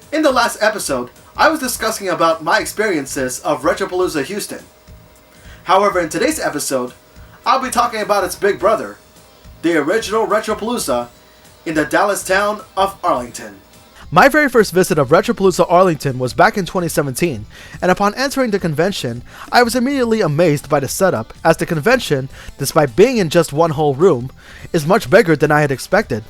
In the last episode, I was discussing about my experiences of Retropalooza Houston. However, in today's episode, I'll be talking about its big brother, the original Retropalooza in the Dallas town of Arlington. My very first visit of Retropalooza Arlington was back in 2017, and upon entering the convention, I was immediately amazed by the setup, as the convention, despite being in just one whole room, is much bigger than I had expected.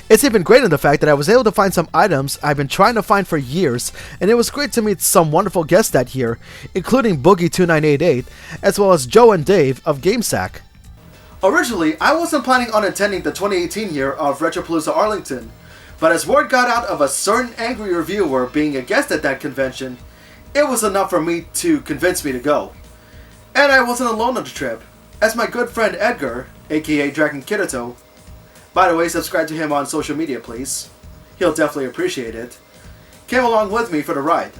It's even great in the fact that I was able to find some items I've been trying to find for years, and it was great to meet some wonderful guests that year, including Boogie2988, as well as Joe and Dave of GameSack. Originally, I wasn't planning on attending the 2018 year of Retropalooza Arlington, but as word got out of a certain angry reviewer being a guest at that convention, it was enough for me to convince me to go. And I wasn't alone on the trip, as my good friend Edgar, aka Dragon Kirito, by the way, subscribe to him on social media please, he'll definitely appreciate it, came along with me for the ride.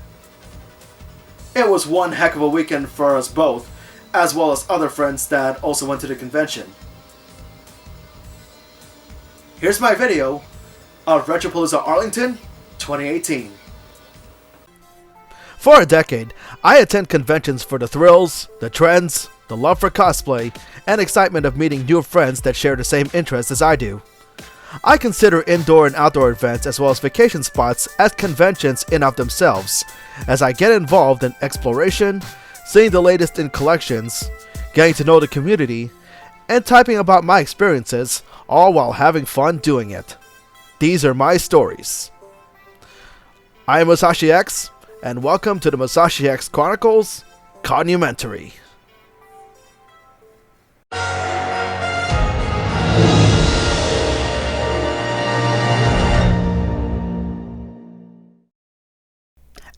It was one heck of a weekend for us both, as well as other friends that also went to the convention. Here's my video of Retropalooza Arlington 2018. For a decade, I attend conventions for the thrills, the trends, the love for cosplay, and excitement of meeting new friends that share the same interests as I do. I consider indoor and outdoor events as well as vacation spots as conventions in of themselves, as I get involved in exploration, seeing the latest in collections, getting to know the community, and typing about my experiences, all while having fun doing it. These are my stories. I am Musashi X, and welcome to the Musashi X Chronicles CON-umentary.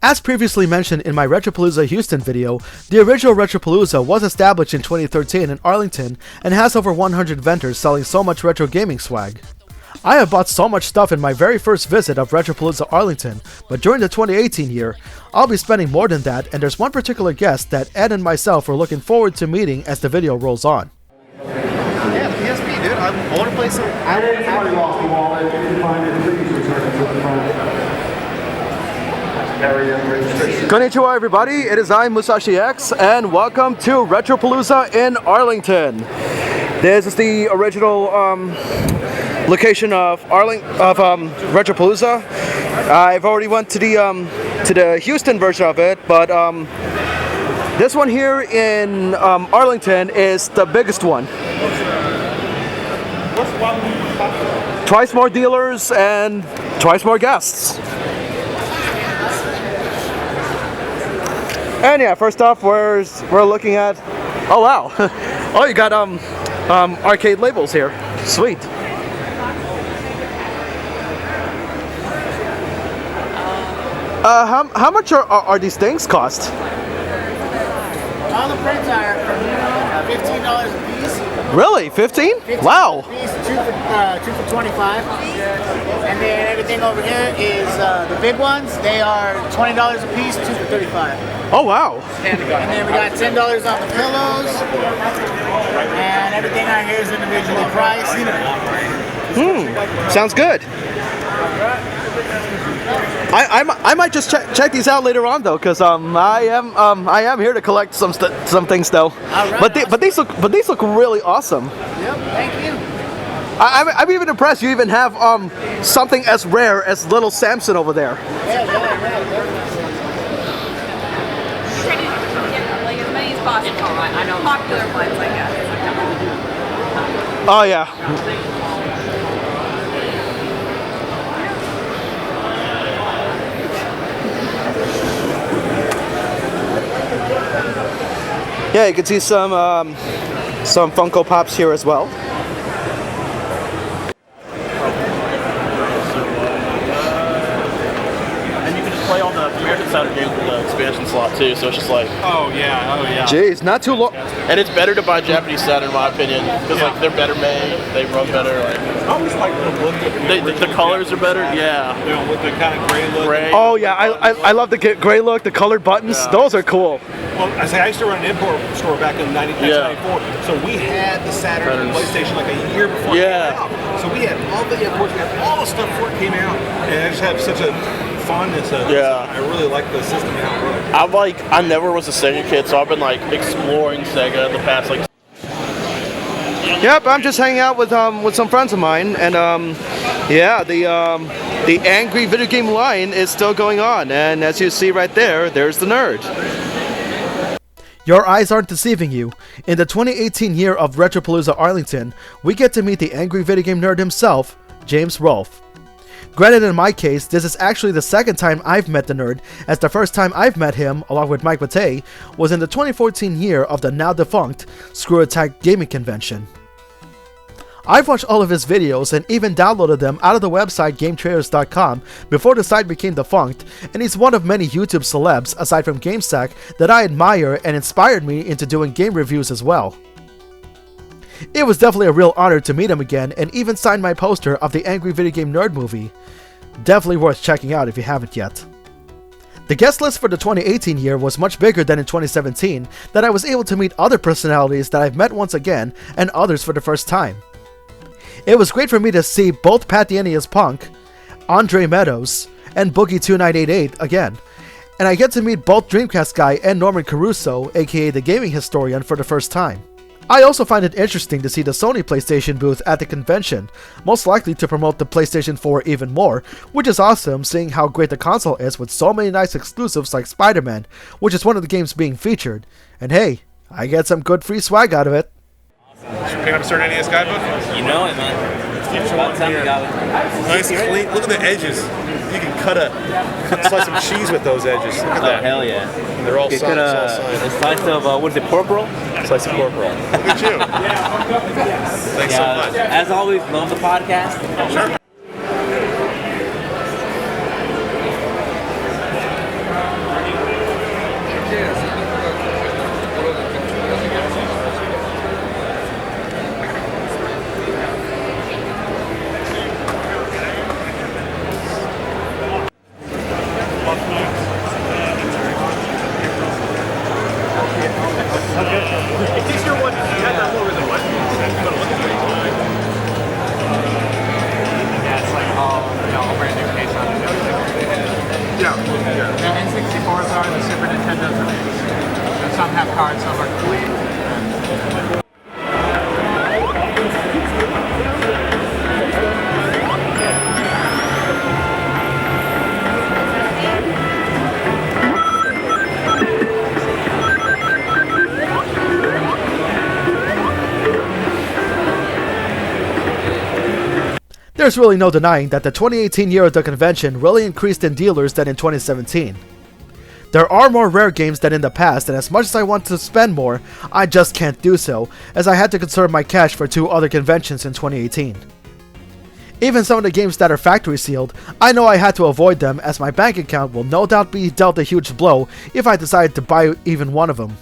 As previously mentioned in my Retropalooza Houston video, the original Retropalooza was established in 2013 in Arlington and has over 100 vendors selling so much retro gaming swag. I have bought so much stuff in my very first visit of Retropalooza Arlington, but during the 2018 year, I'll be spending more than that, and there's one particular guest that Ed and myself are looking forward to meeting as the video rolls on. Yeah, PSP, dude. I want to play some. I will probably lost the wallet. If you find it, please return it to the front. Konnichiwa everybody, it is I, Musashi X, and welcome to Retropalooza in Arlington. This is the original location of Retropalooza. I've already went to the Houston version of it, but this one here in Arlington is the biggest one. Twice more dealers and twice more guests. And yeah, first off, we're looking at. Oh wow! Oh, you got arcade labels here. Sweet. How much are these things cost? All the prints are $15 a piece. Really? 15? Wow. A piece, two for 25. And then everything over here is the big ones. They are $20 a piece, 2 for 35. Oh wow. And then we got $10 on the pillows. And everything out here is individually priced. Sounds good. I might just check these out later on though, because I am here to collect some things though. Right, but these look really awesome. Yep, thank you. I'm even impressed. You even have something as rare as Little Samson over there. Yeah. Try to get like as many as possible. I know popular ones, I guess. Oh yeah. Yeah, you can see some Funko Pops here as well. And you can just play all the American Saturday games with the expansion slot too, so it's just like... Oh yeah. Jeez, not too long. And it's better to buy Japanese Saturn in my opinion, because like they're better made, they run better. Like, I always like the look. the colors are better, yeah. You know, with the kind of gray look. Oh yeah, I love the gray look, the colored buttons. Yeah. Those are cool. Well, I used to run an import store back in 1994, so we had the Saturn and PlayStation like a year before it came out. So we had all the imports, we had all the stuff before it came out, and I just have such a fondness of it. Yeah. So I really like the system now. I never was a Sega kid, so I've been like exploring Sega the past like. Yep, I'm just hanging out with some friends of mine, and yeah, the angry video game line is still going on, and as you see right there, there's the nerd. Your eyes aren't deceiving you. In the 2018 year of Retropalooza Arlington, we get to meet the angry video game nerd himself, James Rolfe. Granted, in my case, this is actually the second time I've met the nerd, as the first time I've met him, along with Mike Matei, was in the 2014 year of the now defunct Screw Attack Gaming Convention. I've watched all of his videos and even downloaded them out of the website GameTrailers.com before the site became defunct, and he's one of many YouTube celebs, aside from GameSack, that I admire and inspired me into doing game reviews as well. It was definitely a real honor to meet him again, and even signed my poster of the Angry Video Game Nerd movie. Definitely worth checking out if you haven't yet. The guest list for the 2018 year was much bigger than in 2017, that I was able to meet other personalities that I've met once again, and others for the first time. It was great for me to see both Pat the NES Punk, Andre Meadows, and Boogie2988 again, and I get to meet both Dreamcast guy and Norman Caruso, aka the gaming historian, for the first time. I also find it interesting to see the Sony PlayStation booth at the convention, most likely to promote the PlayStation 4 even more, which is awesome seeing how great the console is with so many nice exclusives like Spider-Man, which is one of the games being featured, and hey, I get some good free swag out of it. Pick up a certain NES guidebook? You know it, man. About time we got it. Nice, clean. Look at the edges. You can slice some cheese with those edges. Look at that. Hell yeah. And they're all signed. A slice of, what is it, pork roll? Slice of pork roll. Look at you. Thanks so much. As always, love the podcast. Sure. There's really no denying that the 2018 year of the convention really increased in dealers than in 2017. There are more rare games than in the past, and as much as I want to spend more, I just can't do so, as I had to conserve my cash for 2 other conventions in 2018. Even some of the games that are factory sealed, I know I had to avoid them, as my bank account will no doubt be dealt a huge blow if I decide to buy even one of them.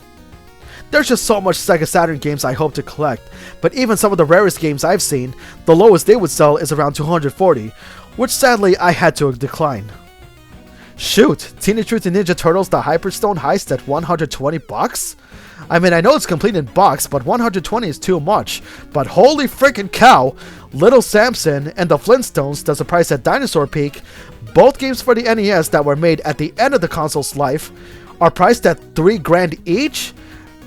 There's just so much Sega Saturn games I hope to collect, but even some of the rarest games I've seen, the lowest they would sell is around 240, which sadly I had to decline. Shoot, Teenage Mutant Ninja Turtles The Hyperstone Heist at $120? I mean, I know it's complete in box, but 120 is too much. But holy freaking cow, Little Samson and the Flintstones does a price at Dinosaur Peak, both games for the NES that were made at the end of the console's life, are priced at $3,000 each?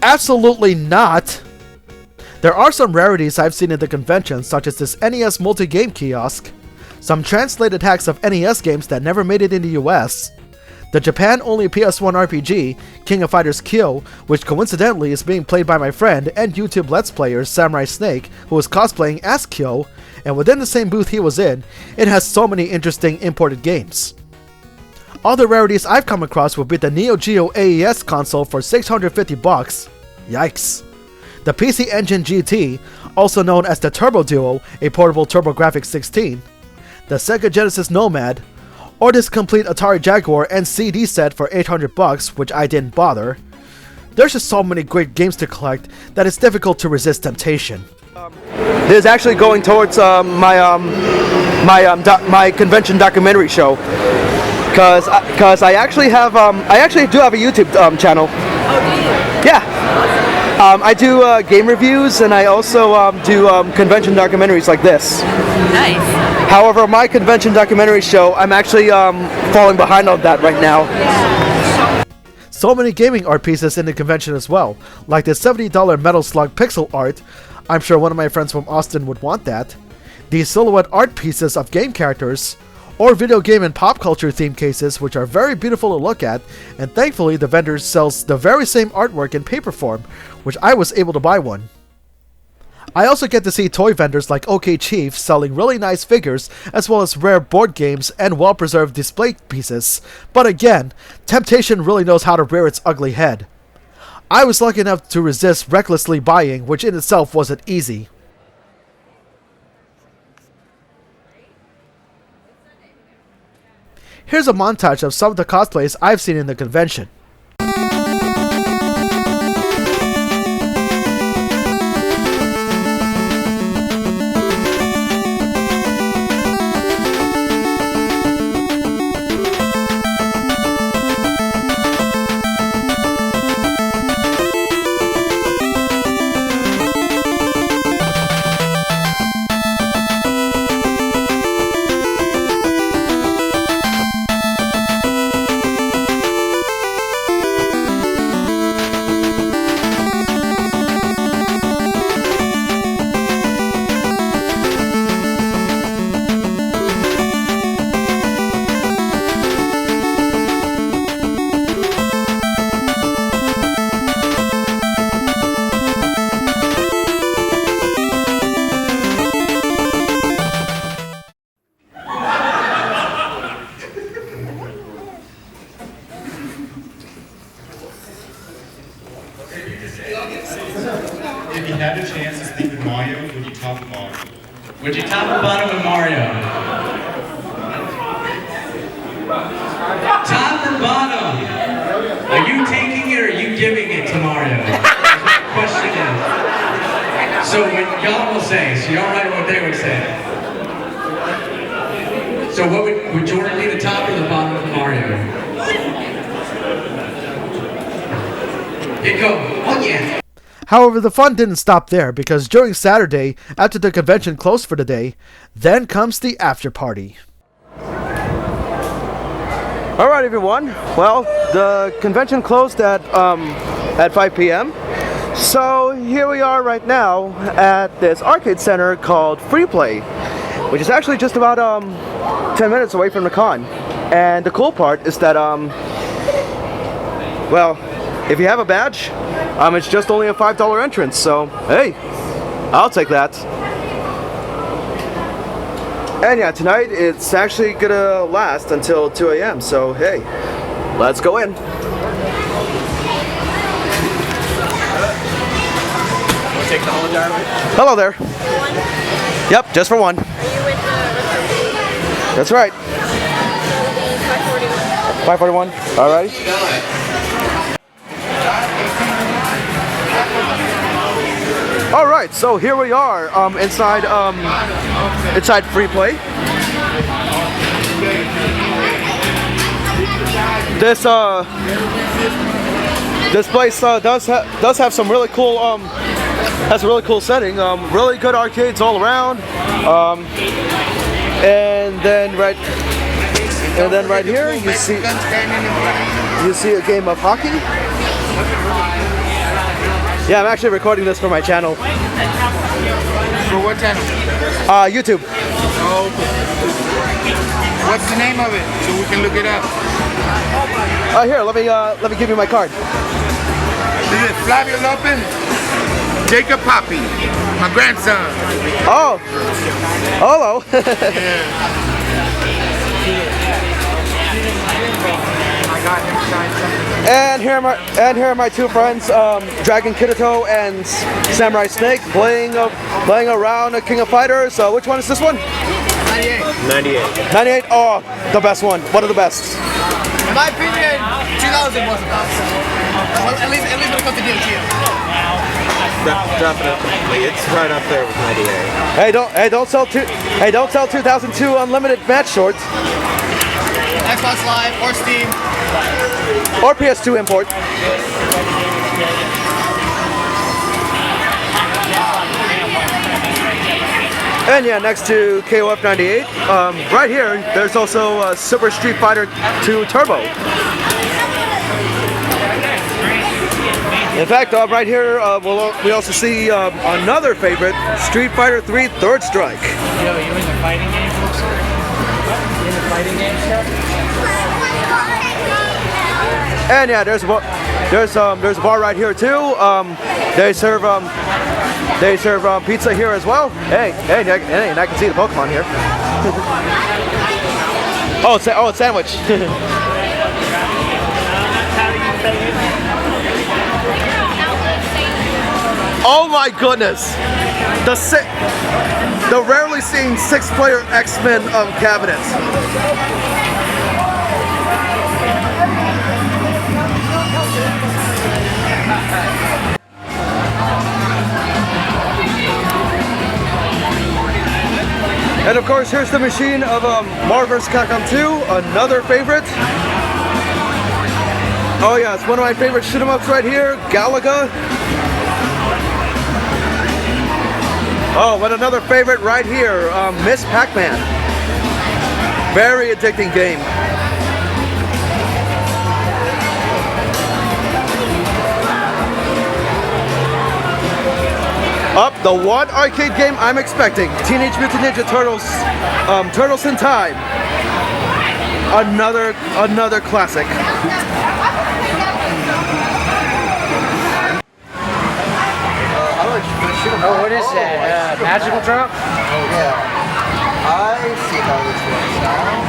Absolutely not! There are some rarities I've seen in the convention, such as this NES multi-game kiosk, some translated hacks of NES games that never made it in the US, the Japan-only PS1 RPG, King of Fighters Kyo, which coincidentally is being played by my friend and YouTube Let's Player Samurai Snake, who is cosplaying as Kyo, and within the same booth he was in, it has so many interesting imported games. Other rarities I've come across would be the Neo Geo AES console for $650. Yikes. The PC Engine GT, also known as the Turbo Duo, a portable TurboGrafx 16, the Sega Genesis Nomad, or this complete Atari Jaguar and CD set for $800, which I didn't bother. There's just so many great games to collect that it's difficult to resist temptation. This is actually going towards my convention documentary show, because I actually do have a YouTube channel. Oh, do you? Yeah. I do game reviews, and I also do convention documentaries like this. Nice. However, my convention documentary show, I'm actually falling behind on that right now. So many gaming art pieces in the convention as well, like the $70 Metal Slug pixel art. I'm sure one of my friends from Austin would want that. The silhouette art pieces of game characters, or video game and pop culture theme cases, which are very beautiful to look at, and thankfully the vendor sells the very same artwork in paper form, which I was able to buy one. I also get to see toy vendors like OK Chief selling really nice figures, as well as rare board games and well-preserved display pieces, but again, temptation really knows how to rear its ugly head. I was lucky enough to resist recklessly buying, which in itself wasn't easy. Here's a montage of some of the cosplays I've seen in the convention. If you had a chance to speak with Mario, would you top Mario? Would you top or bottom with Mario? Top or bottom? Are you taking it or are you giving it to Mario? That's what the question is. So what y'all will say, so y'all write what they would say. So what would Jordan be the top or the bottom of Mario? Get going. Oh yeah. However, the fun didn't stop there, because during Saturday, after the convention closed for the day, then comes the after party. Alright everyone, well, the convention closed at 5 p.m. So here we are right now at this arcade center called Free Play, which is actually just about 10 minutes away from the con. And the cool part is that, well, if you have a badge, it's just only a $5 entrance, so hey, I'll take that. And yeah, tonight it's actually gonna last until 2 a.m. So hey, let's go in. Take the whole jar. Hello there. One. Yep, just for one. Are you with the That's right. 541? 541. Alrighty. Alright, so here we are inside Free Play. This place does have some really cool has a really cool setting. Really good arcades all around. And then right here you see a game of hockey. Yeah, I'm actually recording this for my channel. For what channel? YouTube. Oh, okay. What's the name of it so we can look it up? Here, let me give you my card. This is Flavio Lopez, Jacob Poppy, my grandson. Oh, hello. And here are my two friends, Dragon Kirito and Samurai Snake, playing around a King of Fighters. Which one is this one? 98. 98. Oh, the best one. One of the best. In my opinion, 2000 was the best. Well, at least when it comes to DLG. Definitely, it's right up there with 98. Don't sell 2002 unlimited match shorts. Xbox Live or Steam. Or PS2 import. And yeah, next to KOF 98, right here, there's also Super Street Fighter 2 Turbo. In fact, right here, we also see another favorite, Street Fighter 3 Third Strike. Yo, you in the fighting game, folks? You in the fighting game stuff? And yeah, there's a bar right here too. They serve pizza here as well. Hey, and I can see the Pokemon here. It's sandwich. Oh my goodness! The rarely seen 6-player X-Men cabinet. And of course, here's the machine of Marvel vs. Capcom 2, another favorite. Oh yeah, it's one of my favorite shoot-em-ups right here, Galaga. Oh, and another favorite right here, Miss Pac-Man. Very addicting game. Up, the one arcade game I'm expecting, Teenage Mutant Ninja Turtles, Turtles in Time. Another classic. Oh, what is that? Magical drop? Oh yeah. I see how this works now.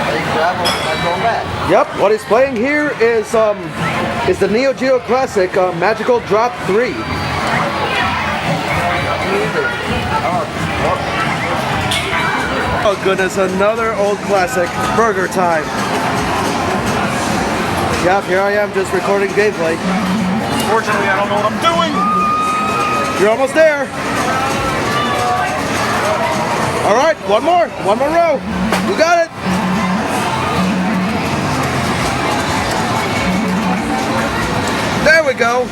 I grab him and go back. Yep, what he's playing here is the Neo Geo classic Magical Drop 3. Oh goodness, another old classic, Burger Time. Yep, here I am just recording gameplay. Unfortunately, I don't know what I'm doing. You're almost there. All right, one more row. You got it. There we go.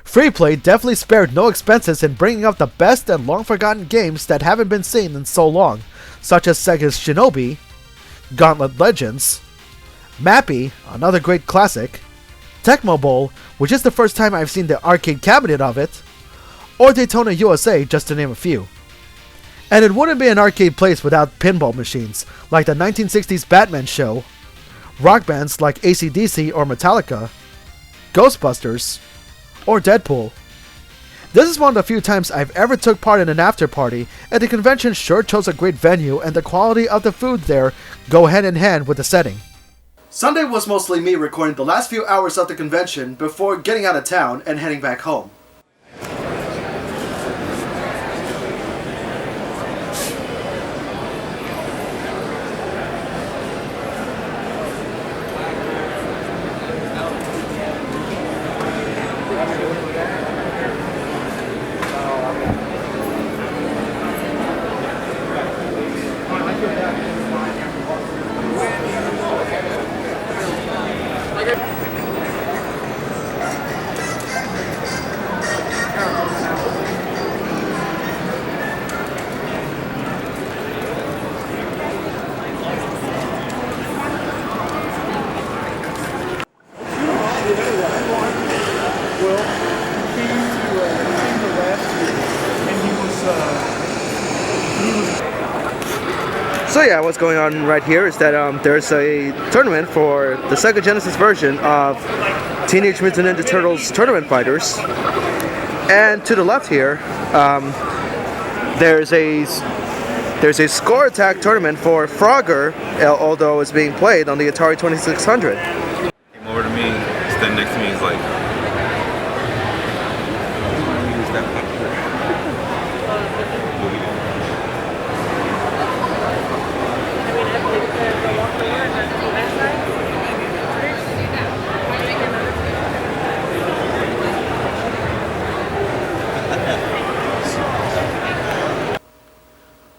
Freeplay definitely spared no expenses in bringing up the best and long-forgotten games that haven't been seen in so long, such as Sega's Shinobi, Gauntlet Legends, Mappy, another great classic, Tecmo Bowl, which is the first time I've seen the arcade cabinet of it, or Daytona USA, just to name a few. And it wouldn't be an arcade place without pinball machines, like the 1960s Batman show, rock bands like AC/DC or Metallica, Ghostbusters, or Deadpool. This is one of the few times I've ever took part in an after party, and the convention sure chose a great venue, and the quality of the food there go hand in hand with the setting. Sunday was mostly me recording the last few hours of the convention before getting out of town and heading back home. So yeah, what's going on right here is that there's a tournament for the Sega Genesis version of Teenage Mutant Ninja Turtles Tournament Fighters, and to the left here, there's a Score Attack tournament for Frogger, although it's being played on the Atari 2600. Came over to me, stood next to me, he's like,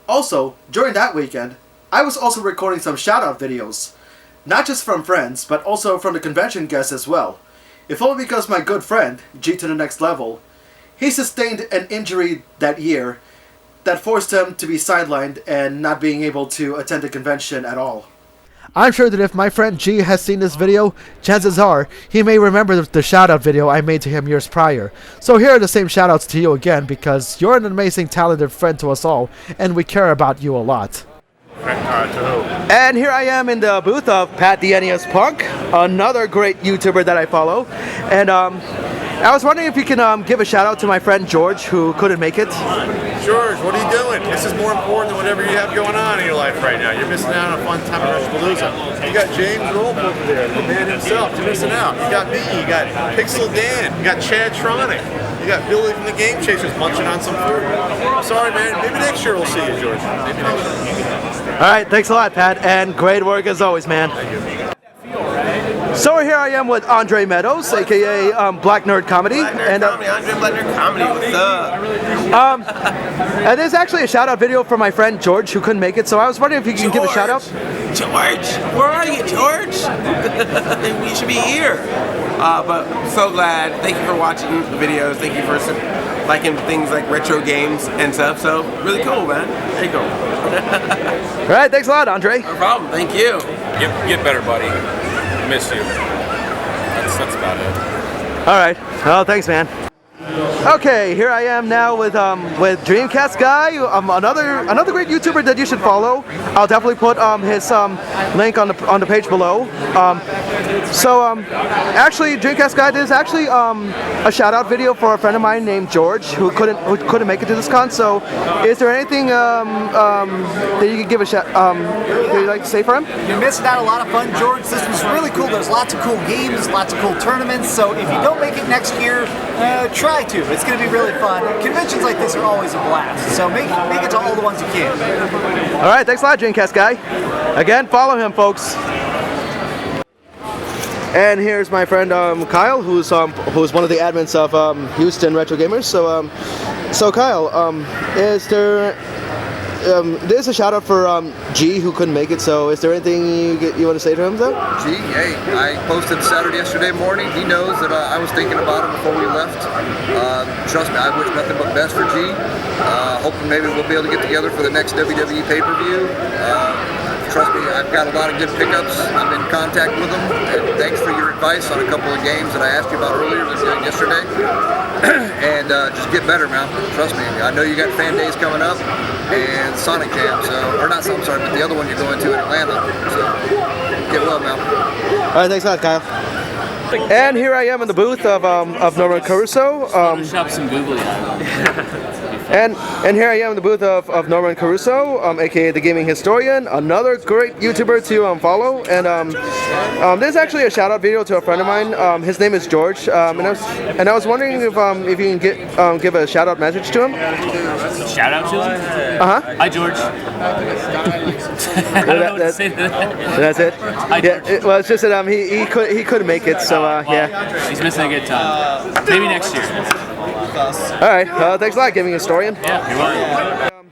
Also, during that weekend, I was also recording some shoutout videos. Not just from friends, but also from the convention guests as well. If only because my good friend, G to the Next Level, he sustained an injury that year that forced him to be sidelined and not being able to attend the convention at all. I'm sure that if my friend G has seen this video, chances are he may remember the shoutout video I made to him years prior. So here are the same shoutouts to you again, because you're an amazing, talented friend to us all, and we care about you a lot. And here I am in the booth of Pat the NES Punk, another great YouTuber that I follow. And I was wondering if you can give a shout out to my friend George, who couldn't make it. George, what are you doing? This is more important than whatever you have going on in your life right now. You're missing out on a fun time at Retropalooza. You got James Rolfe over there, the man himself. You're missing out. You got me. You got Pixel Dan. You got Chad Tronic. You got Billy from the Game Chasers munching on some food. I'm sorry, man. Maybe next year we'll see you, George. Maybe next year. All right, thanks a lot, Pat, and great work as always, man. Thank you. So here I am with Andre Meadows, aka Black Nerd Comedy. Andre Black Nerd Comedy, what's up? And there's actually a shout out video for my friend George, who couldn't make it, so I was wondering if you can give a shout out. George, where are you, George? We should be here. But I'm so glad. Thank you for watching the videos. Thank you for liking things like retro games and stuff. So really cool, man. There you go. All right, thanks a lot, Andre. No problem. Thank you. Get better, buddy. Miss you. That's about it. All right. Well, thanks, man. Okay, here I am now with Dreamcast Guy, another great YouTuber that you should follow. I'll definitely put his link on the page below. Actually, Dreamcast Guy, there's actually a shout out video for a friend of mine named George who couldn't make it to this con. So, is there anything that you could give a shout that you'd like to say for him? You're missing out a lot of fun, George. This was really cool. There's lots of cool games, lots of cool tournaments. So if you don't make it next year, try to. It's going to be really fun. Conventions like this are always a blast. So make it to all the ones you can. All right, thanks a lot, Dreamcast Guy. Again, follow him, folks. And here's my friend Kyle, who's one of the admins of Houston Retro Gamers. So Kyle, is there? There's a shout out for G, who couldn't make it. So is there anything you want to say to him, though? G, hey, I posted Saturday yesterday morning. He knows that I was thinking about him before we left. Trust me, I wish nothing but best for G. Hoping maybe we'll be able to get together for the next WWE pay-per-view. Trust me, I've got a lot of good pickups. I'm in contact with them, and thanks for your advice on a couple of games that I asked you about earlier yesterday. And just get better, man. Trust me. I know you got fan days coming up and Sonic Jam, but the other one you're going to in Atlanta. So get well, man. All right, thanks a lot, Kyle. And here I am in the booth of Norman Caruso. Photoshop some googly eyes. And here I am in the booth of Norman Caruso, aka the Gaming Historian, another great YouTuber to follow. And there's actually a shout out video to a friend of mine. His name is George, and I was wondering if you can give a shout out message to him. Shout out to him? Hi, George. I don't know what to say to that. That's it. Hi, George. Yeah, well, it's just that he couldn't make it, so yeah. He's missing a good time. Maybe next year. All right, thanks a lot, Gaming Historian. Yeah, you're welcome.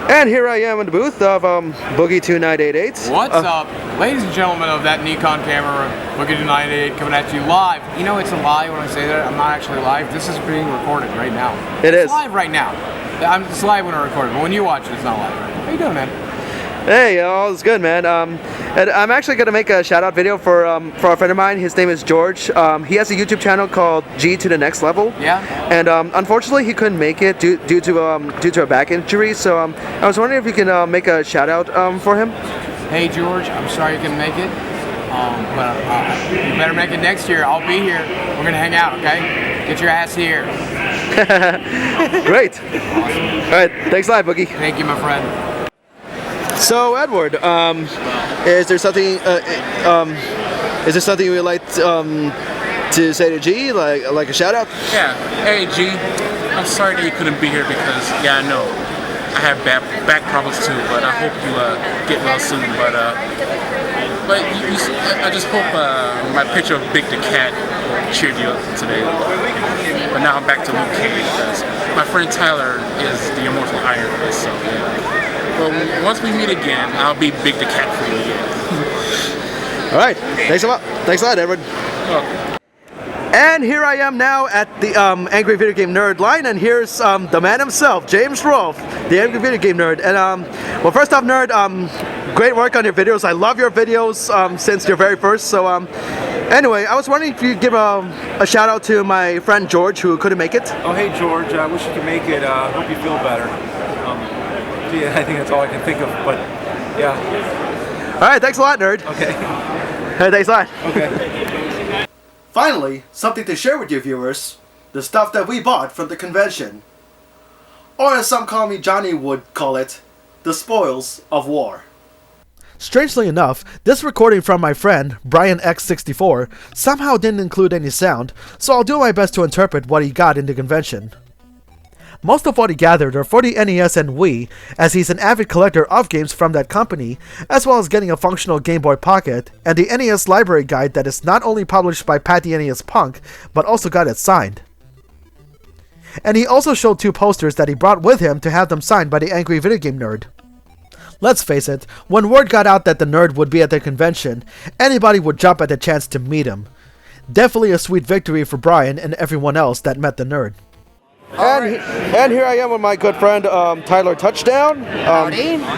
And here I am in the booth of Boogie2988. What's up, ladies and gentlemen of that Nikon camera, Boogie2988 coming at you live. You know it's a lie when I say that. I'm not actually live. This is being recorded right now. It's live right now. It's live when I record it, but when you watch it, it's not live. How you doing, man? Hey, all is good, man. And I'm actually going to make a shout-out video for a friend of mine. His name is George. He has a YouTube channel called G to the Next Level. Yeah. And unfortunately, he couldn't make it due to a back injury. So I was wondering if you can make a shout-out for him. Hey, George. I'm sorry you couldn't make it. But you better make it next year. I'll be here. We're going to hang out, okay? Get your ass here. Great. All right. Thanks a lot, Boogie. Thank you, my friend. So Edward, is there something you would like to say to G, like a shout out? Yeah. Hey G, I'm sorry that you couldn't be here because I know I have back problems too, but I hope you get well soon. But I just hope my picture of Big the Cat cheered you up today. But now I'm back to Luke Cage because my friend Tyler is the immortal Iron Fist. So yeah. Well, once we meet again, I'll be Big the Cat for you again. All right. Thanks a lot. Thanks a lot, Edward. And here I am now at the Angry Video Game Nerd line, and here's the man himself, James Rolfe, the Angry Video Game Nerd. And well, first off, Nerd, great work on your videos. I love your videos since your very first. So anyway, I was wondering if you'd give a shout out to my friend George, who couldn't make it. Oh, hey George, I wish you could make it. Hope you feel better. Yeah, I think that's all I can think of. But yeah. All right, thanks a lot, Nerd. Okay. Hey, thanks a lot. Okay. Finally, something to share with you viewers, the stuff that we bought from the convention. Or as some call me Johnny would call it, the spoils of war. Strangely enough, this recording from my friend, Brian X64, somehow didn't include any sound, so I'll do my best to interpret what he got in the convention. Most of what he gathered are for the NES and Wii, as he's an avid collector of games from that company, as well as getting a functional Game Boy Pocket, and the NES library guide that is not only published by Pat the NES Punk, but also got it signed. And he also showed 2 posters that he brought with him to have them signed by the Angry Video Game Nerd. Let's face it, when word got out that the nerd would be at the convention, anybody would jump at the chance to meet him. Definitely a sweet victory for Brian and everyone else that met the nerd. And here I am with my good friend Tyler Touchdown.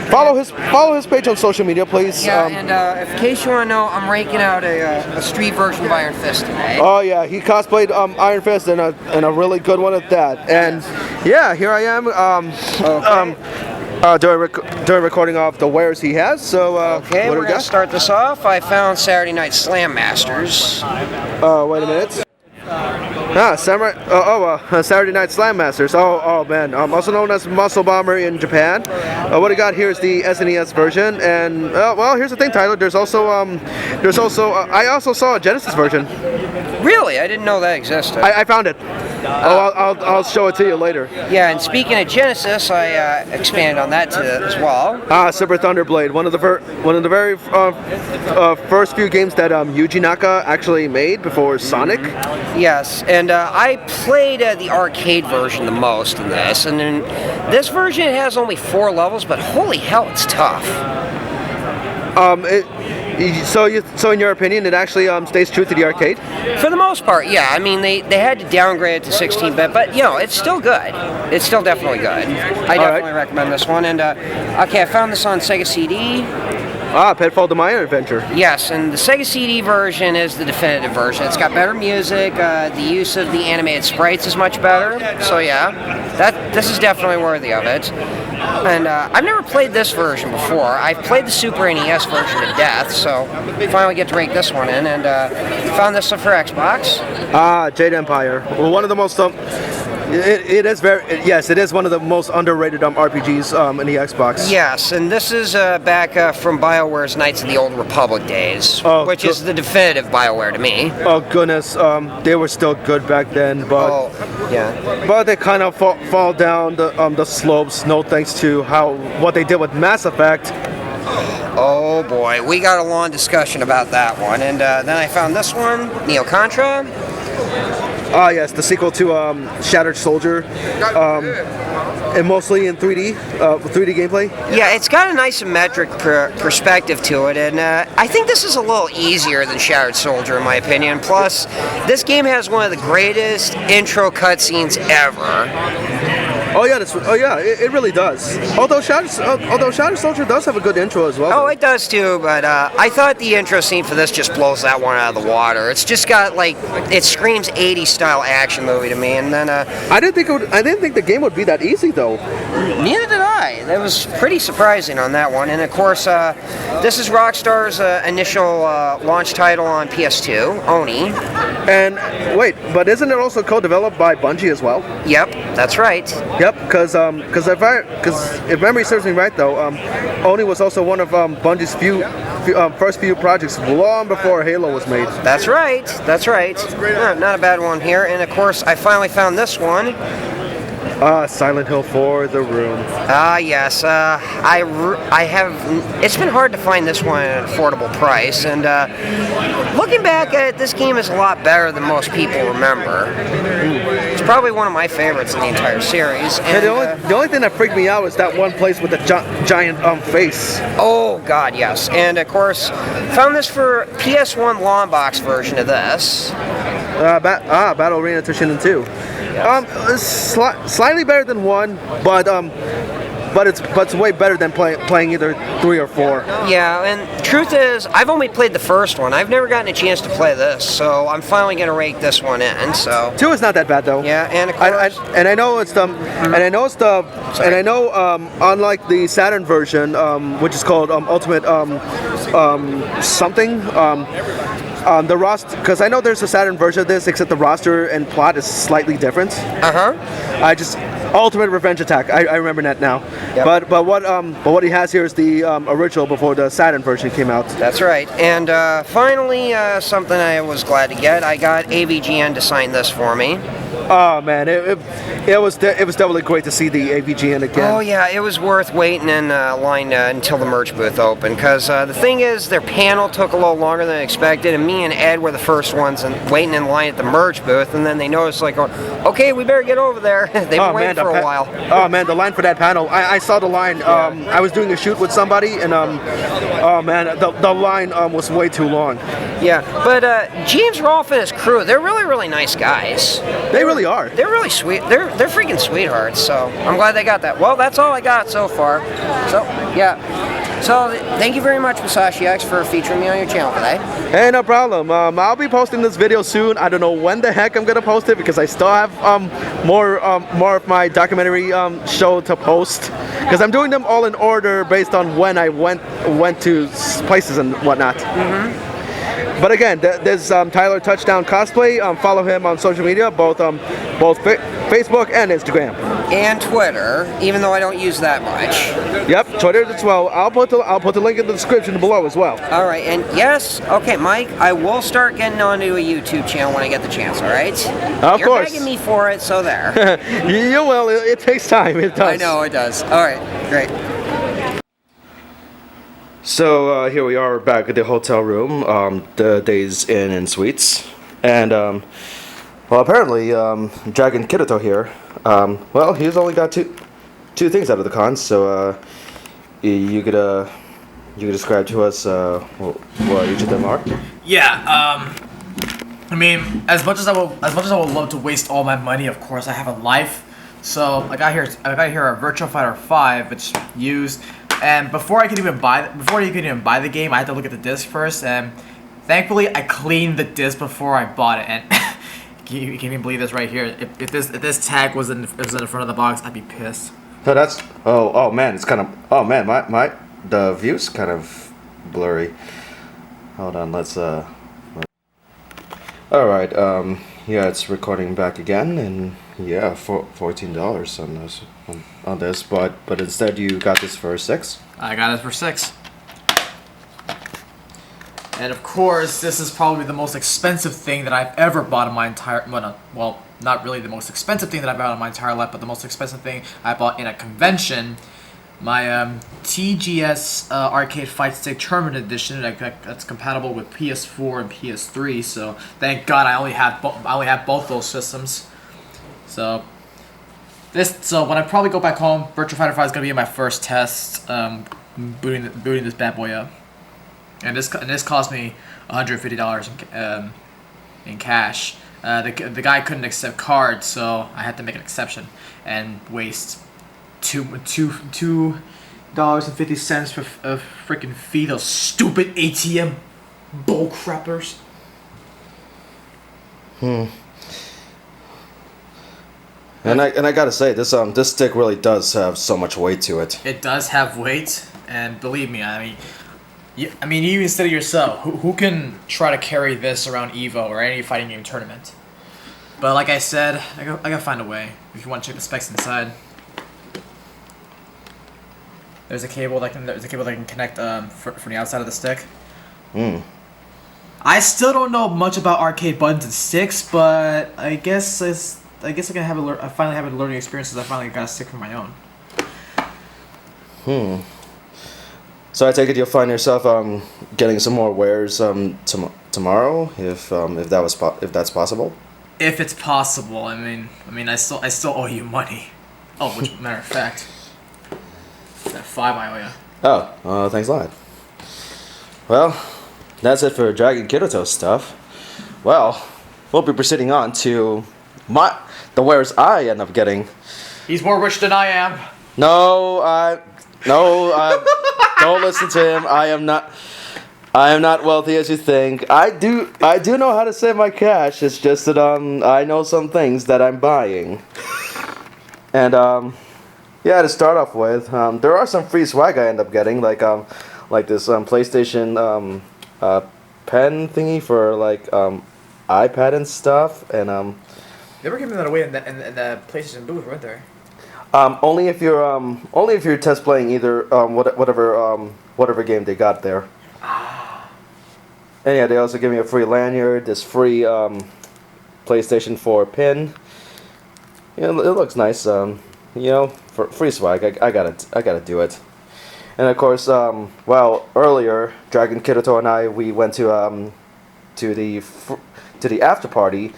Follow his page on social media, please. Yeah, and in case you want to know, I'm ranking out a street version of Iron Fist today. Oh yeah, he cosplayed Iron Fist and a really good one at that. And yeah, here I am doing recording of the wares he has. So okay, we're gonna start this off. I found Saturday Night Slam Masters. Wait a minute. Saturday Night Slam Masters. Oh man, also known as Muscle Bomber in Japan. What I got here is the SNES version, and well, here's the thing, Tyler. There's also I also saw a Genesis version. Really, I didn't know that existed. I found it. I'll show it to you later. Yeah, and speaking of Genesis, I expanded on that as well. Super Thunderblade, one of the very first few games that Yuji Naka actually made before Sonic. Yes, and I played the arcade version the most in this, and then this version has only 4 levels, but holy hell, it's tough. So in your opinion, it actually stays true to the arcade? For the most part, yeah. I mean, they had to downgrade it to 16-bit, but you know, it's still good. It's still definitely good. I definitely recommend this one. And okay, I found this on Sega CD. Pitfall to My Adventure. Yes, and the Sega CD version is the definitive version. It's got better music. The use of the animated sprites is much better. So yeah, this is definitely worthy of it. And I've never played this version before. I've played the Super NES version to death, so finally get to rake this one in. And found this one for Xbox. Jade Empire. Well, one of the most it is one of the most underrated RPGs in the Xbox. Yes, and this is back from BioWare's Knights of the Old Republic days, which is the definitive BioWare to me. Oh goodness, they were still good back then, but yeah, but they kind of fall down the slopes. No thanks to what they did with Mass Effect. Oh boy, we got a long discussion about that one, and then I found this one, Neo Contra. Yes, the sequel to Shattered Soldier, and mostly in 3D gameplay. Yeah, it's got an isometric perspective to it, and I think this is a little easier than Shattered Soldier in my opinion. Plus, this game has one of the greatest intro cutscenes ever. Oh yeah, it really does. Although Shattered Soldier does have a good intro as well. Oh, it does too, but I thought the intro scene for this just blows that one out of the water. It's just got it screams 80s style action movie to me, and then I didn't think the game would be that easy though. Neither did I. That was pretty surprising on that one, and of course, this is Rockstar's initial launch title on PS2, Oni. And wait, but isn't it also co-developed by Bungie as well? Yep, that's right. Yep, because if memory serves me right though, Oni was also one of Bungie's first few projects long before Halo was made. That's right. That's right. Not a bad one here, and of course I finally found this one. Silent Hill 4, The Room. Yes. I have. It's been hard to find this one at an affordable price, and looking back at it, this game is a lot better than most people remember. It's probably one of my favorites in the entire series. And, the only thing that freaked me out was that one place with the giant face. Oh God, yes. And of course, found this for PS1 long box version of this. Battle Arena Toshinden 2. Slightly better than 1, but it's way better than playing either 3 or 4. Yeah, and truth is, I've only played the first one. I've never gotten a chance to play this, so I'm finally gonna rake this one in. So 2 is not that bad though. Yeah, and of course, unlike the Saturn version, which is called Ultimate something. The roster, because I know there's a Saturn version of this, except the roster and plot is slightly different. Ultimate Revenge Attack. I remember that now. Yep. But what he has here is the original before the Saturn version came out. That's right. And finally, something I was glad to get. I got AVGN to sign this for me. Oh man, it was definitely great to see the AVGN again. Oh yeah, it was worth waiting in line until the merch booth opened. Because the thing is, their panel took a little longer than expected, and me and Ed were the first ones waiting in line at the merch booth. And then they noticed, like, okay, we better get over there. They've been waiting for a while. Oh man, the line for that panel. I saw the line. I was doing a shoot with somebody, and oh man, the line was way too long. Yeah, but James Rolfe and his crew, they're really nice guys. They really are. They're really sweet. They're freaking sweethearts. So I'm glad they got that. Well, that's all I got so far. So yeah. So thank you very much, Musashi X, for featuring me on your channel today. Hey, no problem. I'll be posting this video soon. I don't know when the heck I'm gonna post it because I still have more of my documentary show to post. Because I'm doing them all in order based on when I went to places and whatnot. But again, there's Tyler Touchdown Cosplay. Follow him on social media, both Facebook and Instagram. And Twitter, even though I don't use that much. Yep, Twitter as well. I'll put the link in the description below as well. All right, and yes, okay, Mike, I will start getting onto a YouTube channel when I get the chance. All right? Of course. You're begging me for it, so there. You will. It takes time. It does. I know it does. All right, great. So here we are back at the hotel room, the Days Inn and Suites, and well, apparently Dragon Kirito here. Well, he's only got two things out of the con, so you could describe to us what each of them are. Yeah. I mean, as much as I would love to waste all my money, of course, I have a life. So I got here a Virtua Fighter 5, which used. And before you could even buy the game, I had to look at the disc first. And thankfully, I cleaned the disc before I bought it. And you can't even believe this right here. If this tag was in the front of the box, I'd be pissed. So that's oh man, it's kind of my the view's kind of blurry. Hold on, let's all right, yeah, it's recording back again, and yeah, $14 on this, but instead you got this for $6. I got it for $6. And of course, this is probably the most expensive thing that I've ever bought in my entire well, not really the most expensive thing that I bought in my entire life, but the most expensive thing I bought in a convention. My TGS Arcade Fight Stick Tournament Edition that's compatible with PS4 and PS3. So thank God I only have both those systems. So when I probably go back home, Virtua Fighter 5 is gonna be my first test, booting this bad boy up. And this cost me $150 in cash. The guy couldn't accept cards, so I had to make an exception and waste $2.50 for a freaking fee. Those stupid ATM bull crappers. And I gotta say, this stick really does have so much weight to it. It does have weight, and believe me, I mean, you even said it yourself. Who can try to carry this around EVO or any fighting game tournament? But like I said, I gotta find a way. If you want to check the specs inside, there's a cable that can connect from the outside of the stick. I still don't know much about arcade buttons and sticks, but I guess I finally have a learning experience since I finally got a stick of my own. So I take it you'll find yourself getting some more wares tomorrow, if that's possible. If it's possible, I mean, I still owe you money. Oh, which matter of fact, that 5 I owe you. Oh, thanks a lot. Well, that's it for Dragon Kirito stuff. Well, we'll be proceeding on to the wares I end up getting. He's more rich than I am. No, don't listen to him. I am not wealthy as you think. I do know how to save my cash. It's just that I know some things that I'm buying. And yeah, to start off with, there are some free swag I end up getting, like this PlayStation pen thingy for like iPad and stuff, and They were giving that away in the PlayStation booth, weren't they? only if you're test playing either whatever game they got there. And yeah, they also give me a free lanyard, this free PlayStation 4 pin. You know, it looks nice. You know, for free swag, I gotta do it. And of course, well, earlier, Dragon Kirito and we went to the after party.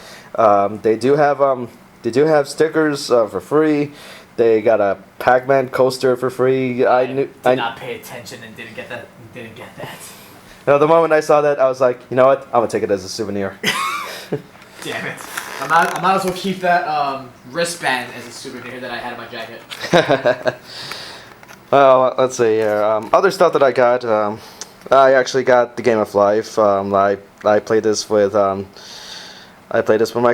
They do have stickers for free. They got a Pac-Man coaster for free. I did not pay attention and didn't get that. No, the moment I saw that, I was like, you know what? I'm gonna take it as a souvenir. Damn it! I might as well keep that wristband as a souvenir that I had in my jacket. Well, let's see here. Other stuff that I got. I actually got the Game of Life. I played this with my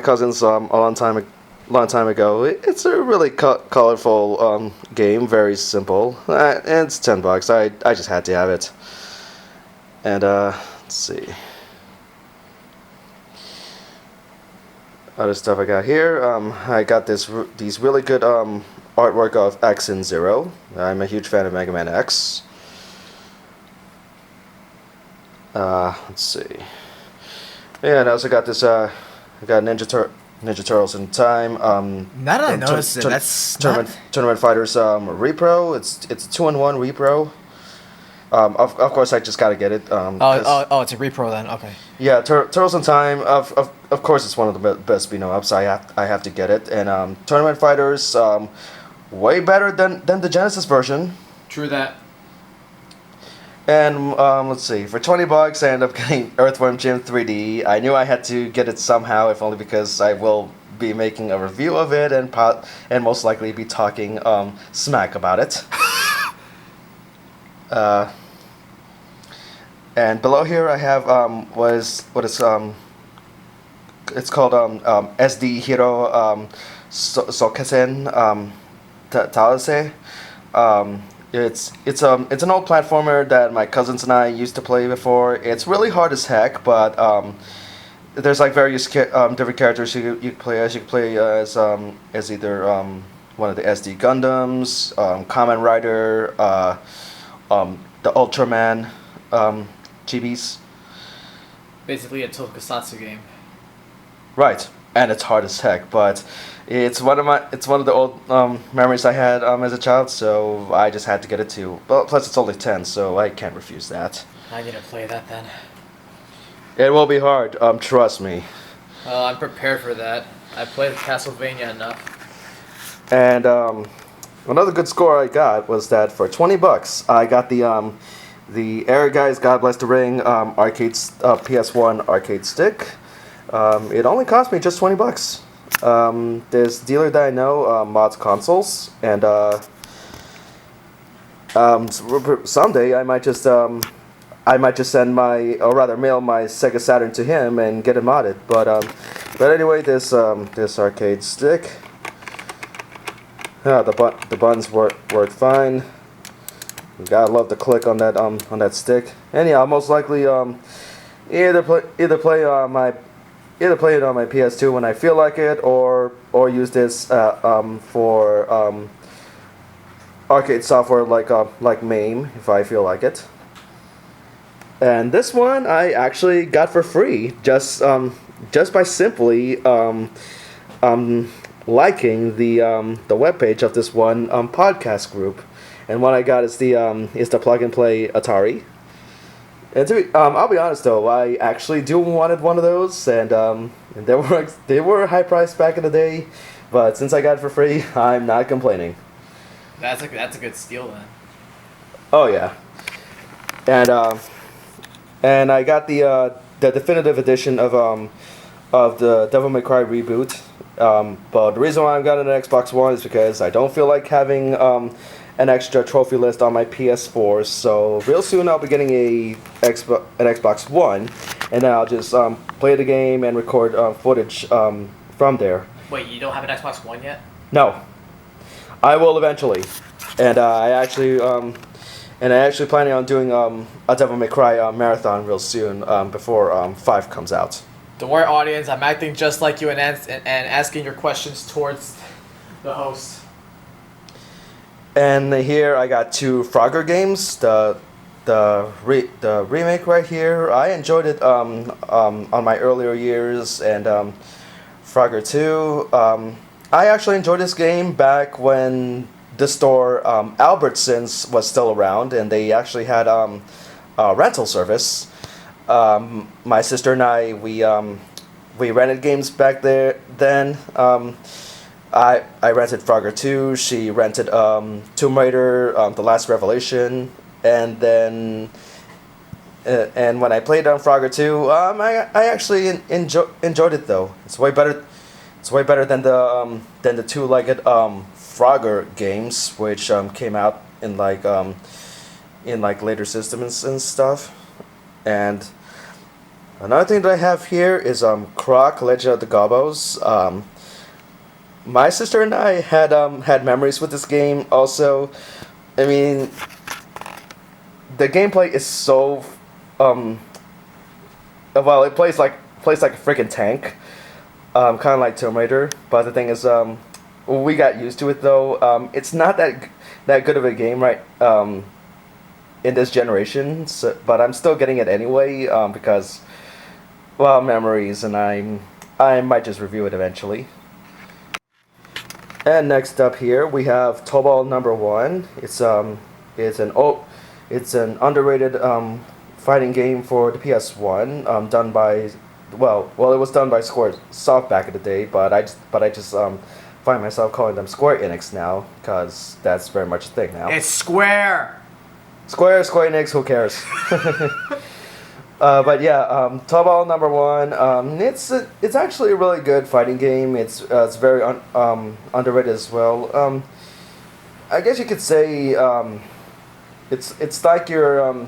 cousins a long time ago. It's a really colorful game, very simple. And it's $10. I just had to have it. And let's see. Other stuff I got here. I got these really good artwork of X and Zero. I'm a huge fan of Mega Man X. Let's see. Yeah, and I also got this. I got Ninja Turtles in Time. Now that I noticed it, that's Tournament Fighters repro. It's a 2-in-1 repro. Of course, I just gotta get it. Oh, it's a repro then. Okay. Yeah, Turtles in Time. Of course, it's one of the best ups. I have to get it. And Tournament Fighters, way better than the Genesis version. True that. And let's see, for $20, I ended up getting Earthworm Jim 3D. I knew I had to get it somehow, if only because I will be making a review of it and most likely be talking smack about it. And below here I have it's called SD Hero Sokesen Talase. It's an old platformer that my cousins and I used to play before. It's really hard as heck, but there's like various different characters you can play as. You can play as either one of the SD Gundams, Kamen Rider, the Ultraman chibis. Basically a tokusatsu game. Right, and it's hard as heck, but it's one of the old memories I had as a child, so I just had to get it too. Well, plus it's only 10, so I can't refuse that. I need to play that then. It will be hard, trust me. Well, I'm prepared for that. I played Castlevania enough. And another good score I got was that for $20, I got the Air Guys God Bless the Ring arcade PS1 arcade stick. It only cost me just $20. This dealer that I know mods consoles, and someday I might just send mail my Sega Saturn to him and get it modded. But anyway, this arcade stick. The buttons work fine. You gotta love the click on that stick. And yeah, I'll most likely either play it on my PS2 when I feel like it, or use this for arcade software like MAME if I feel like it. And this one I actually got for free just by simply liking the webpage of this one podcast group. And what I got is the plug and play Atari. And I'll be honest though, I actually wanted one of those, and they were high priced back in the day, but since I got it for free, I'm not complaining. That's a good steal then. Oh yeah, and I got the definitive edition of of the Devil May Cry reboot. But the reason why I'm getting an Xbox One is because I don't feel like having an extra trophy list on my PS4. So real soon I'll be getting an Xbox One, and then I'll just play the game and record footage from there. Wait, you don't have an Xbox One yet? No, I will eventually, and I actually planning on doing a Devil May Cry marathon real soon before 5 comes out. Don't worry, audience. I'm acting just like you and asking your questions towards the host. And here I got 2 Frogger games. The remake right here. I enjoyed it on my earlier years, and Frogger 2. I actually enjoyed this game back when the store Albertsons was still around, and they actually had a rental service. My sister and I, we rented games back there then. I rented Frogger 2, she rented Tomb Raider, The Last Revelation, and then and when I played on Frogger 2, I actually enjoyed it though. It's way better than the two-legged Frogger games, which came out in like later systems and stuff. And another thing that I have here is Croc Legend of the Gobbos. My sister and I had memories with this game also. I mean, the gameplay is so well, it plays like a freaking tank. Kind of like Tomb Raider, but the thing is, we got used to it though. It's not that good of a game right in this generation, but I'm still getting it anyway because, well, memories, and I might just review it eventually. And next up here we have Tobal number 1. It's an underrated fighting game for the PS1, done by it was done by Squaresoft back in the day, but I just find myself calling them Square Enix now because that's very much a thing now. It's Square Enix, who cares? But yeah, Tobal number 1. It's actually a really good fighting game. It's very underrated as well. I guess you could say it's like you're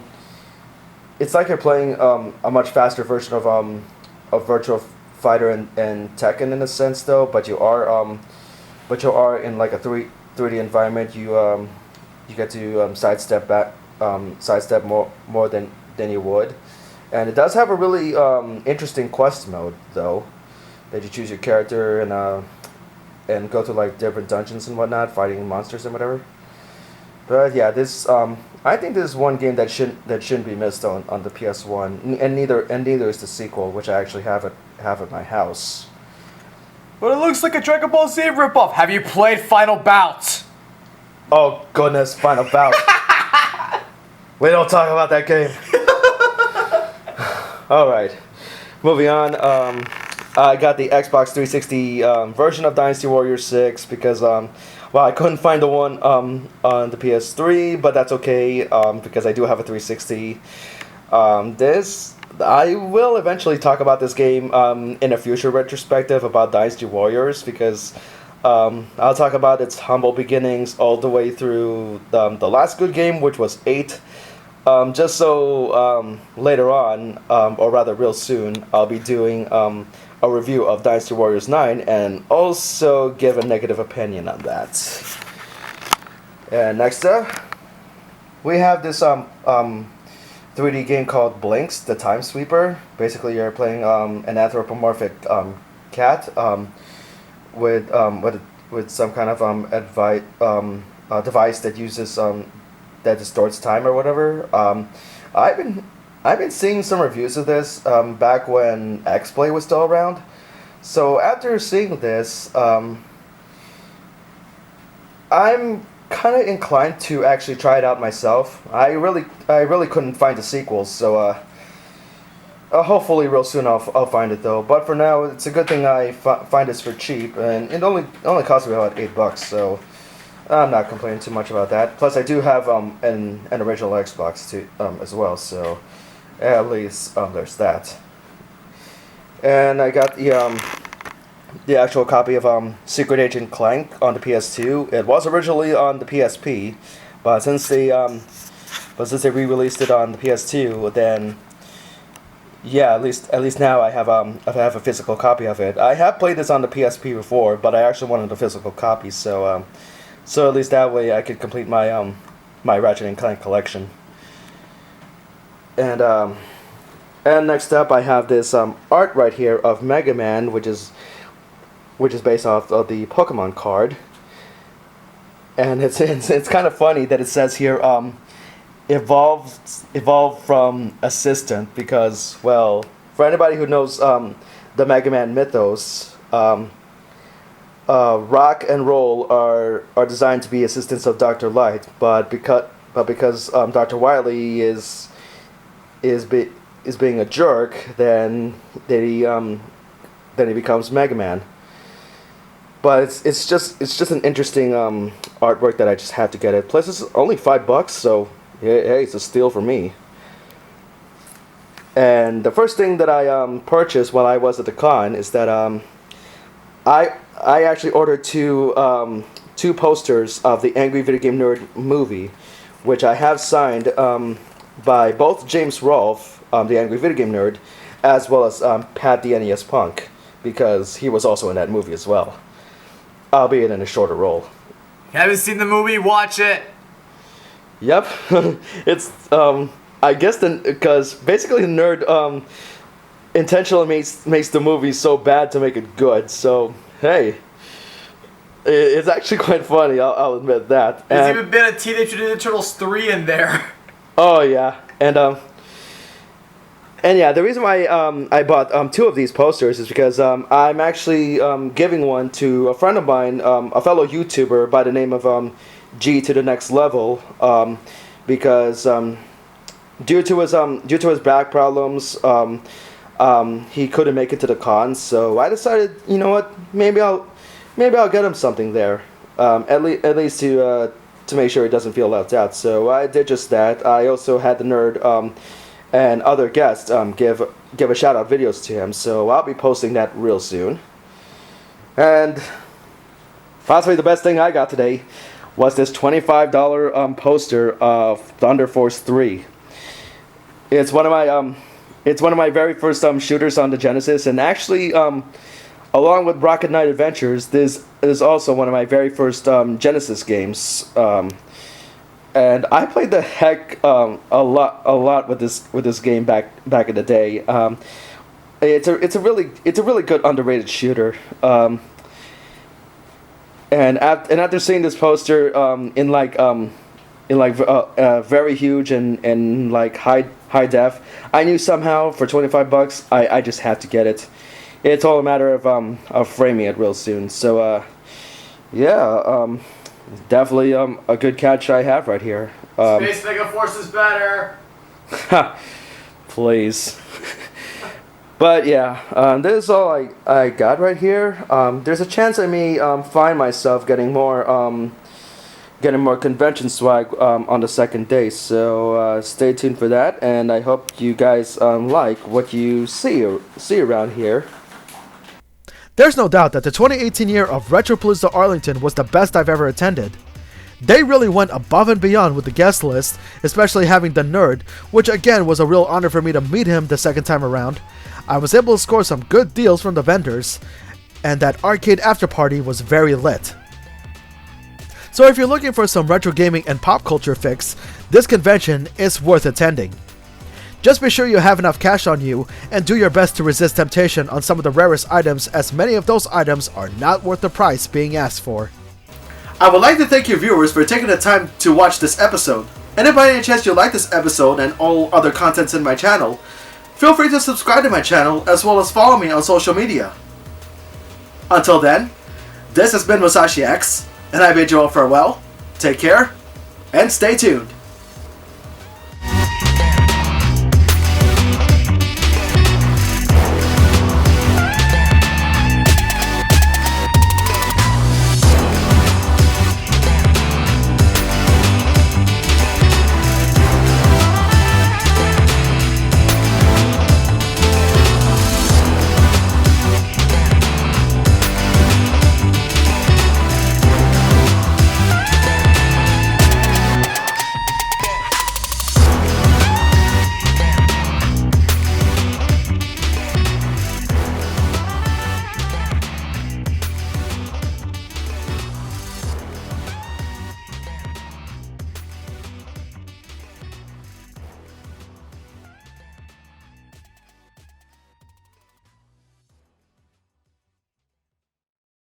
playing a much faster version of Virtua Fighter and Tekken in a sense though, but you are in like a 3D environment. You get to sidestep more than you would. And it does have a really interesting quest mode, though, that you choose your character and go to like different dungeons and whatnot, fighting monsters and whatever. But yeah, this I think this is one game that shouldn't be missed on the PS1, and neither is the sequel, which I actually have at my house. But it looks like a Dragon Ball Z ripoff. Have you played Final Bout? Oh goodness, Final Bout. We don't talk about that game. Alright, moving on. I got the Xbox 360 version of Dynasty Warriors 6 because, I couldn't find the one on the PS3, but that's okay because I do have a 360. I will eventually talk about this game in a future retrospective about Dynasty Warriors because I'll talk about its humble beginnings all the way through the last good game, which was 8. Just so later on, or rather real soon, I'll be doing a review of Dynasty Warriors 9 and also give a negative opinion on that. And next up, we have this 3D game called Blinks, the Time Sweeper. Basically, you're playing an anthropomorphic cat with some kind of device that uses that distorts time or whatever. I've been seeing some reviews of this back when X-Play was still around. So after seeing this, I'm kind of inclined to actually try it out myself. I really couldn't find the sequels, so hopefully real soon I'll find it though. But for now, it's a good thing I find this for cheap, and it only cost me about $8, so I'm not complaining too much about that. Plus, I do have an original Xbox too as well, so at least there's that. And I got the actual copy of Secret Agent Clank on the PS2. It was originally on the PSP, but since they re-released it on the PS2, then yeah, at least now I have a physical copy of it. I have played this on the PSP before, but I actually wanted a physical copy, so at least that way I could complete my my Ratchet and Clank collection. And next up I have this art right here of Mega Man, which is based off of the Pokemon card. And it's kind of funny that it says here evolved from assistant, because, well, for anybody who knows the Mega Man mythos, Rock and Roll are designed to be assistants of Dr. Light, but because Dr. Wily is being a jerk, then he becomes Mega Man. But it's just an interesting artwork that I just had to get it. Plus, it's only $5, so hey, it's a steal for me. And the first thing that I purchased while I was at the con is that I actually ordered two posters of the Angry Video Game Nerd movie, which I have signed by both James Rolfe, the Angry Video Game Nerd, as well as Pat the NES Punk, because he was also in that movie as well, albeit in a shorter role. If you haven't seen the movie, watch it. Yep, it's I guess because basically the nerd intentionally makes the movie so bad to make it good. So hey, it's actually quite funny. I'll admit that. There's even been a Teenage Mutant Ninja Turtles 3 in there. Oh yeah, and yeah, the reason why I bought two of these posters is because I'm actually giving one to a friend of mine, a fellow YouTuber by the name of G to the Next Level, because due to his back problems, he couldn't make it to the con. So I decided, you know what, maybe I'll get him something there, at least to make sure he doesn't feel left out. So I did just that. I also had the nerd and other guests give a shout out videos to him. So I'll be posting that real soon. And possibly the best thing I got today was this $25 poster of Thunder Force 3. It's one of my very first shooters on the Genesis, and actually along with Rocket Knight Adventures, this is also one of my very first Genesis games. And I played the heck a lot with this game back in the day. It's a really good underrated shooter. And after seeing this poster in very huge and like high def, I knew somehow for $25 I just had to get it. It's all a matter of framing it real soon. So yeah, definitely a good catch I have right here. Space Mega Force is better. Please. But yeah, this is all I got right here. There's a chance I may find myself getting more convention swag on the second day. So stay tuned for that, and I hope you guys like what you see around here. There's no doubt that the 2018 year of Retropalooza Arlington was the best I've ever attended. They really went above and beyond with the guest list, especially having the nerd, which again was a real honor for me to meet him the second time around. I was able to score some good deals from the vendors, and that arcade after party was very lit. So if you're looking for some retro gaming and pop culture fix, this convention is worth attending. Just be sure you have enough cash on you, and do your best to resist temptation on some of the rarest items, as many of those items are not worth the price being asked for. I would like to thank you viewers for taking the time to watch this episode. And if by any chance you like this episode and all other contents in my channel, feel free to subscribe to my channel as well as follow me on social media. Until then, this has been Musashi X, and I bid you all farewell, take care, and stay tuned.